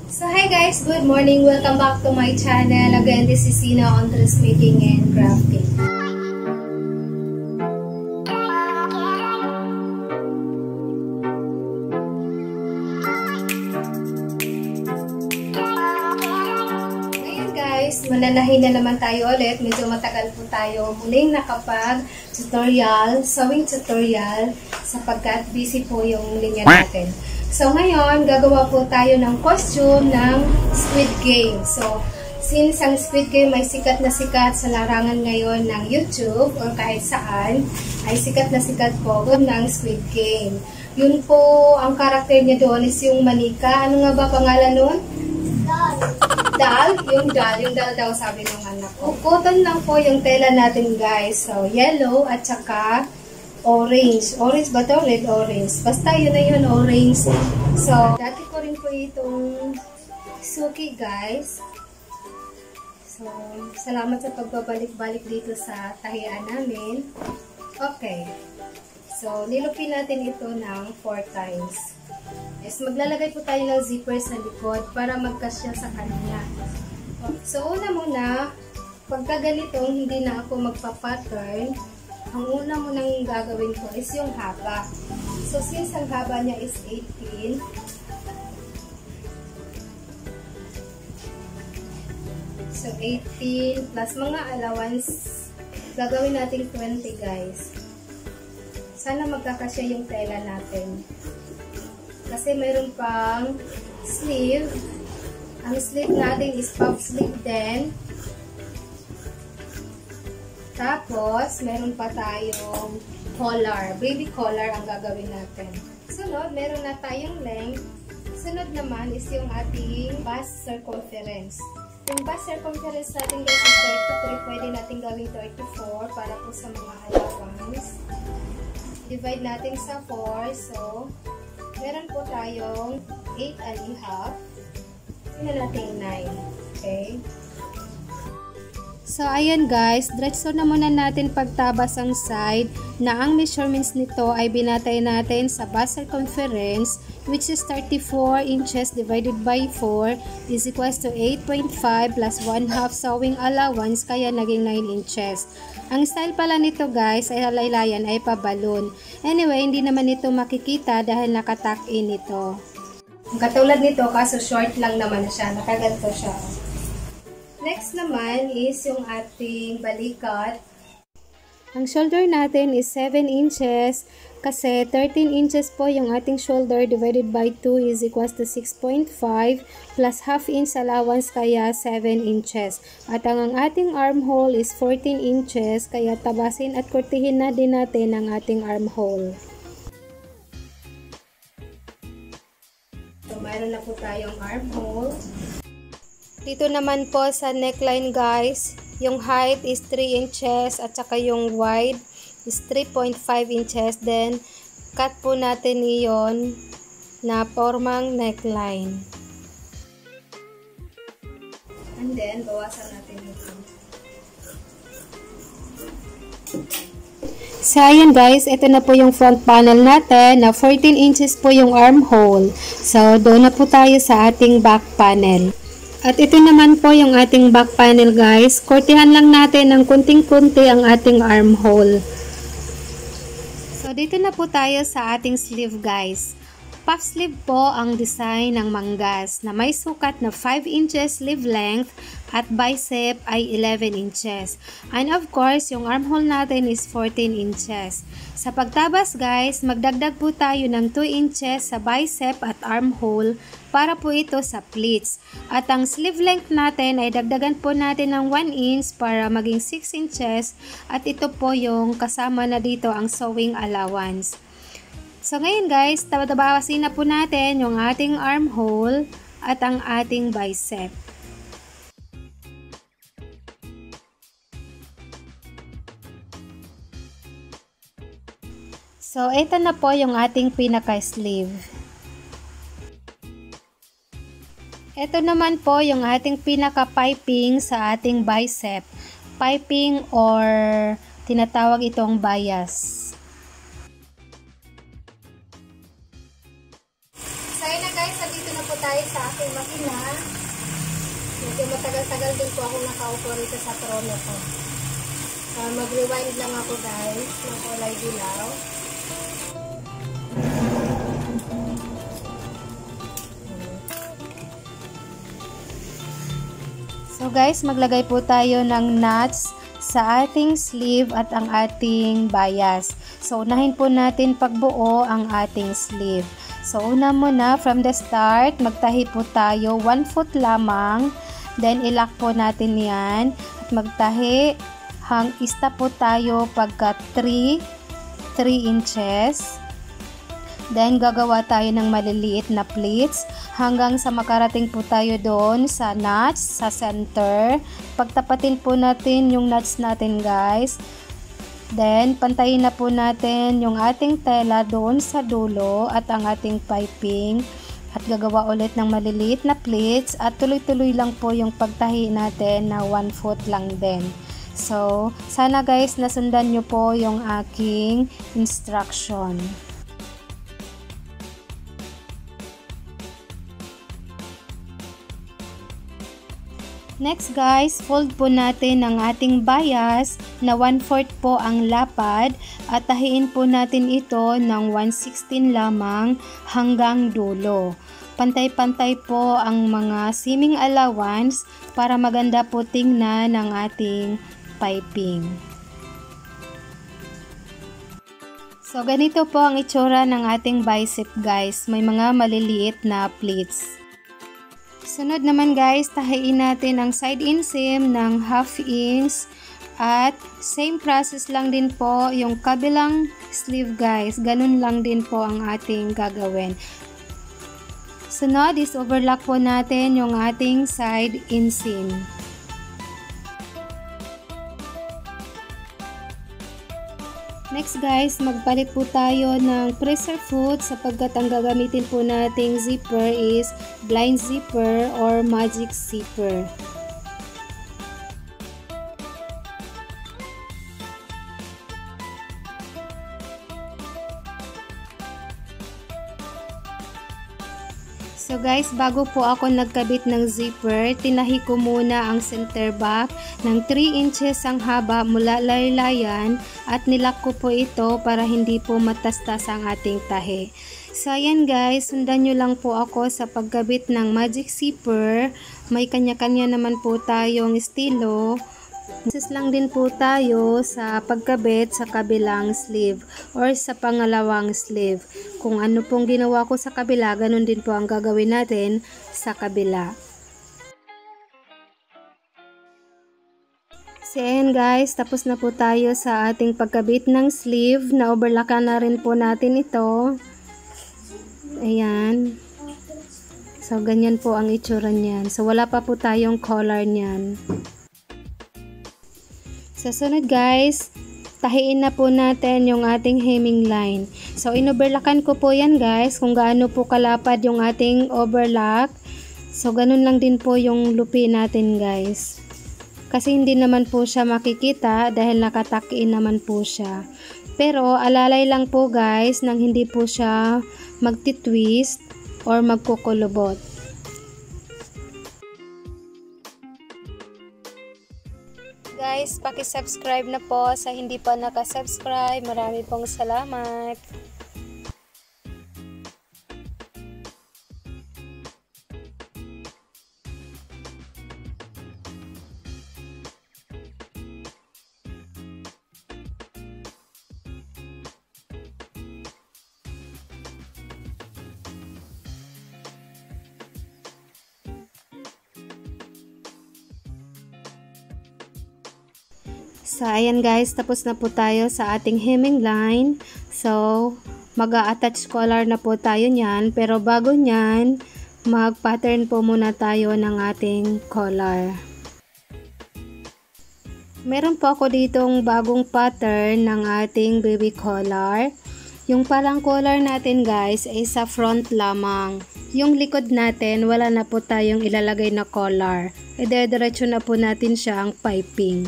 So hi guys, good morning. Welcome back to my channel. Again, this is Sina on dressmaking and crafting. Ngayon guys, mananahin na naman tayo ulit. Medyo matagal po tayo muling nakapag-tutorial, sewing tutorial sapagkat busy po yung linya natin. So, ngayon, gagawa po tayo ng costume ng Squid Game. So, since ang Squid Game ay sikat na sikat sa larangan ngayon ng YouTube or kahit saan, ay sikat na sikat po ng Squid Game. Yun po, ang karakter niya doon is yung manika. Ano nga ba pangalan nun? Dal. Yung dal daw sabi ng anak ko. Cotton lang po yung tela natin guys. So, yellow at saka orange. Orange ba ito? Red orange. Basta yun na yun, orange. So, dati ko rin po itong suki, guys. So, salamat sa pagbabalik-balik dito sa tahian namin. Okay. So, nilupin natin ito ng 4 times. Yes, maglalagay po tayo ng zipper sa likod para magkasya sa kanya. So, una muna, pagka ganitong hindi na ako magpa-pattern, ang una mo nang gagawin ko is yung haba. So, since ang haba niya is 18, so 18 plus mga allowance, gagawin natin 20 guys. Sana magkakasya yung tela natin. Kasi mayroon pang sleeve. Ang sleeve natin is puff sleeve din. Tapos, meron pa tayong collar. Baby collar ang gagawin natin. Sunod, meron na tayong length. Sunod naman is yung ating bust circumference. Yung bust circumference natin guys is 33. Pwede natin gawing 34 para po sa mga allowance. Divide natin sa 4. So, meron po tayong 8.5. Tingnan natin 9. Okay? So, ayan guys, diretso na muna natin pagtabas ang side na ang measurements nito ay binatay natin sa bust circumference which is 34 inches divided by 4 is equals to 8.5 plus 1/2 sewing allowance kaya naging 9 inches. Ang style pala nito guys ay halaylayan ay pabalon. Anyway, hindi naman ito makikita dahil nakatuck-in ito. Ang katulad nito kaso short lang naman siya, nakaganto siya. Next naman is yung ating balikat. Ang shoulder natin is 7 inches kasi 13 inches po yung ating shoulder divided by 2 is equals to 6.5 plus half inch allowance kaya 7 inches. At ang ating armhole is 14 inches kaya tabasin at kurtihin na din natin ang ating armhole. So, mayroon na po tayong armhole. Dito naman po sa neckline guys, yung height is 3 inches at saka yung wide is 3.5 inches. Then, cut po natin iyon na formang neckline. And then, bawasan natin ito. So, ayan guys, ito na po yung front panel natin na 14 inches po yung armhole. So, doon na po tayo sa ating back panel. At ito naman po yung ating back panel guys. Kurtihan lang natin ng kunting-kunti ang ating armhole. So dito na po tayo sa ating sleeve guys. Puff sleeve po ang design ng manggas na may sukat na 5 inches sleeve length at bicep ay 11 inches. And of course, yung armhole natin is 14 inches. Sa pagtabas guys, magdagdag po tayo ng 2 inches sa bicep at armhole para po ito sa pleats. At ang sleeve length natin ay dagdagan po natin ng 1 inch para maging 6 inches at ito po yung kasama na dito ang sewing allowance. So ngayon guys, tabasin na po natin yung ating armhole at ang ating bicep. So ito na po yung ating pinaka-sleeve. Ito naman po yung ating pinaka-piping sa ating bicep. Piping or tinatawag itong bias. So, ayun na guys, nandito na po tayo tayo sa aking makina. Medyo matagal-tagal din po ako nakaupo rito sa trono ko. Mag-rewind lang ako guys ng kulay dilaw. So guys, maglagay po tayo ng nuts sa ating sleeve at ang ating bias. So unahin po natin pagbuo ang ating sleeve. So una muna from the start, magtahi po tayo 1 foot lamang. Then ilock po natin yan at magtahi isa po tayo pagka 3 inches. Then gagawa tayo ng maliliit na pleats hanggang sa makarating po tayo doon sa nuts, sa center. Pagtapatin po natin yung nuts natin guys. Then pantayin na po natin yung ating tela doon sa dulo at ang ating piping. At gagawa ulit ng maliliit na pleats at tuloy-tuloy lang po yung pagtahi natin na 1 foot lang din. So, sana guys nasundan nyo po yung aking instruction. Next guys, fold po natin ang ating bias na 1/4 po ang lapad at tahiin po natin ito ng 1/16 lamang hanggang dulo. Pantay-pantay po ang mga seaming allowance para maganda po tingnan ang ating piping. So ganito po ang itsura ng ating bicep guys, may mga maliliit na pleats. Sunod naman guys, tahiin natin ang side inseam ng 1/2 inch at same process lang din po yung kabilang sleeve guys. Ganun lang din po ang ating gagawin. Sunod is overlock po natin yung ating side inseam. Next guys, magpalit po tayo ng pressure foot sapagkat ang gagamitin po nating zipper is blind zipper or magic zipper. So guys, bago po ako nagkabit ng zipper, tinahi ko muna ang center back ng 3 inches ang haba mula laylayan at nilock ko po ito para hindi po matastas ang ating tahi. So ayan guys, sundan nyo lang po ako sa pagkabit ng magic zipper. May kanya-kanya naman po tayong estilo. Process lang din po tayo sa pagkabit sa kabilang sleeve or sa pangalawang sleeve. Kung ano pong ginawa ko sa kabila, ganun din po ang gagawin natin sa kabila. So ayan guys, tapos na po tayo sa ating pagkabit ng sleeve. Na-overlockan na rin po natin ito. Ayan. So ganyan po ang itsura niyan. So wala pa po tayong collar niyan. Sa sunod guys, tahiin na po natin yung ating hemming line. So inoverlockan ko po yan guys kung gaano po kalapad yung ating overlock. So ganun lang din po yung lupi natin guys. Kasi hindi naman po siya makikita dahil nakatakin naman po siya. Pero alalay lang po guys nang hindi po siya magtitwist or magkukulubot. Guys, paki-subscribe na po sa hindi pa naka-subscribe. Marami pong salamat. So, ayan guys, tapos na po tayo sa ating hemming line. So, mag-a-attach collar na po tayo niyan. Pero bago niyan, mag-pattern po muna tayo ng ating collar. Meron po ako ditong bagong pattern ng ating baby collar. Yung parang collar natin guys ay sa front lamang. Yung likod natin, wala na po tayong ilalagay na collar. Idediretso na po natin siya ang piping.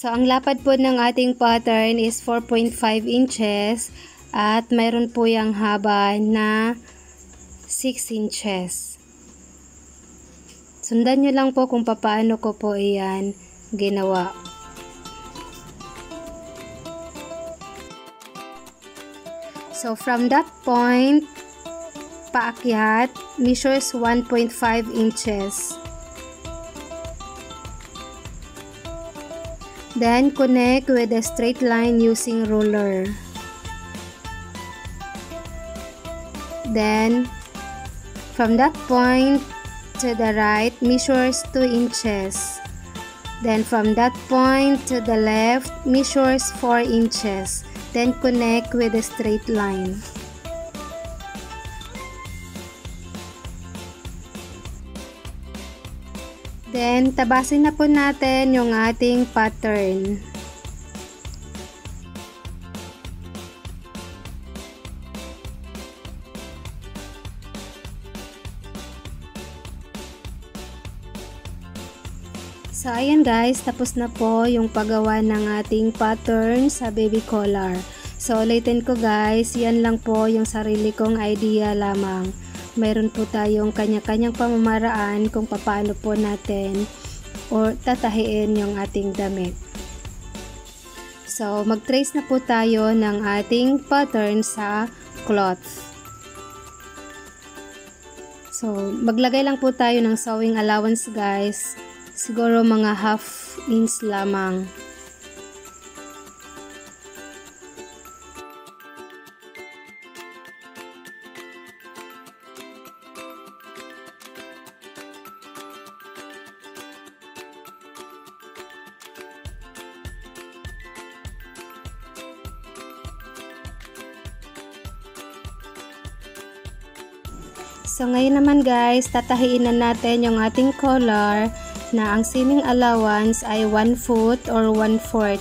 So, ang lapad po ng ating pattern is 4.5 inches at mayroon po yung haba na 6 inches. Sundan nyo lang po kung paano ko po iyan ginawa. So, from that point, paakyat, measures 1.5 inches. Then, connect with a straight line using ruler. Then, from that point to the right, measures 2 inches. Then, from that point to the left, measures 4 inches. Then, connect with a straight line. Then, tabasin na po natin yung ating pattern. So, ayan guys, tapos na po yung paggawa ng ating pattern sa baby collar. So, ulitin ko guys, yan lang po yung sarili kong idea lamang. Mayroon po tayong kanya-kanyang pamamaraan kung paano po natin or tatahiin yung ating damit. So, mag-trace na po tayo ng ating pattern sa cloth. So, maglagay lang po tayo ng sewing allowance guys. Siguro mga half inch lamang. So, ngayon naman guys, tatahiin na natin yung ating collar na ang seaming allowance ay 1 foot or 1/4.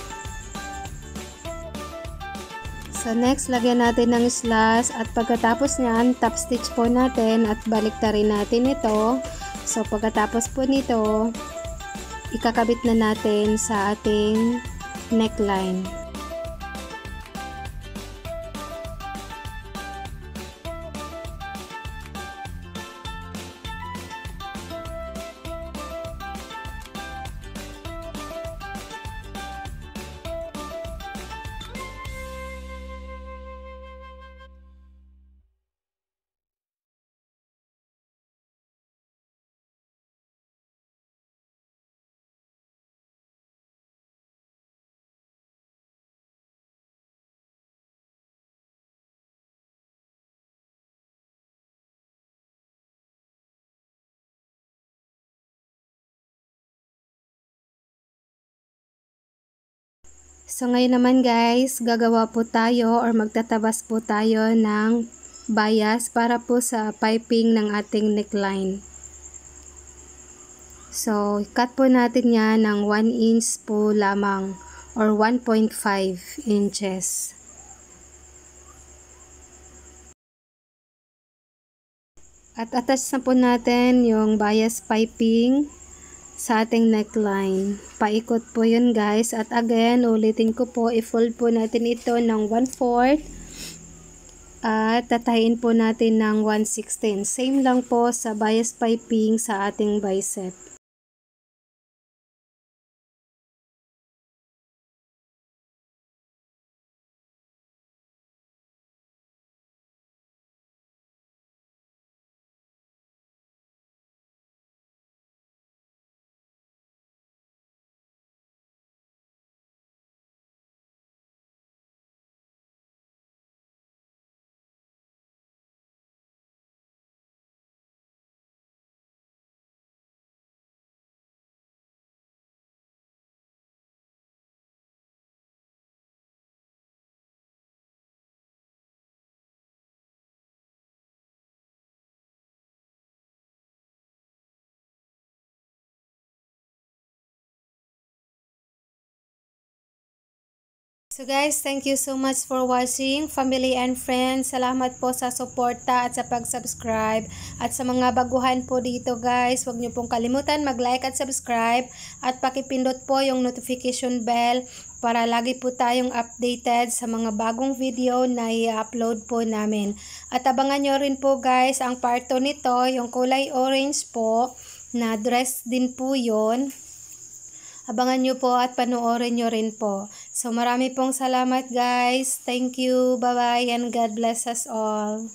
So, next, lagyan natin ng slash at pagkatapos nyan, top stitch po natin at baliktarin natin ito. So, pagkatapos po nito, ikakabit na natin sa ating neckline. So, ngayon naman guys, gagawa po tayo or magtatabas po tayo ng bias para po sa piping ng ating neckline. So, cut po natin yan ng 1 inch po lamang or 1.5 inches. At attach na po natin yung bias piping sa ating neckline. Paikot po yun guys. At again, ulitin ko po, i-fold po natin ito ng 1/4 at tatahin po natin ng 1/16. Same lang po sa bias piping sa ating bicep. So guys, thank you so much for watching. Family and friends, salamat po sa suporta at sa pag-subscribe. At sa mga baguhan po dito guys, huwag niyo pong kalimutan mag-like at subscribe. At pakipindot po yung notification bell para lagi po tayong updated sa mga bagong video na i-upload po namin. At abangan nyo rin po guys ang part 2 nito, yung kulay orange po, na dress din po yon. Abangan nyo po at panoorin nyo rin po. So marami pong salamat guys. Thank you. Bye-bye and God bless us all.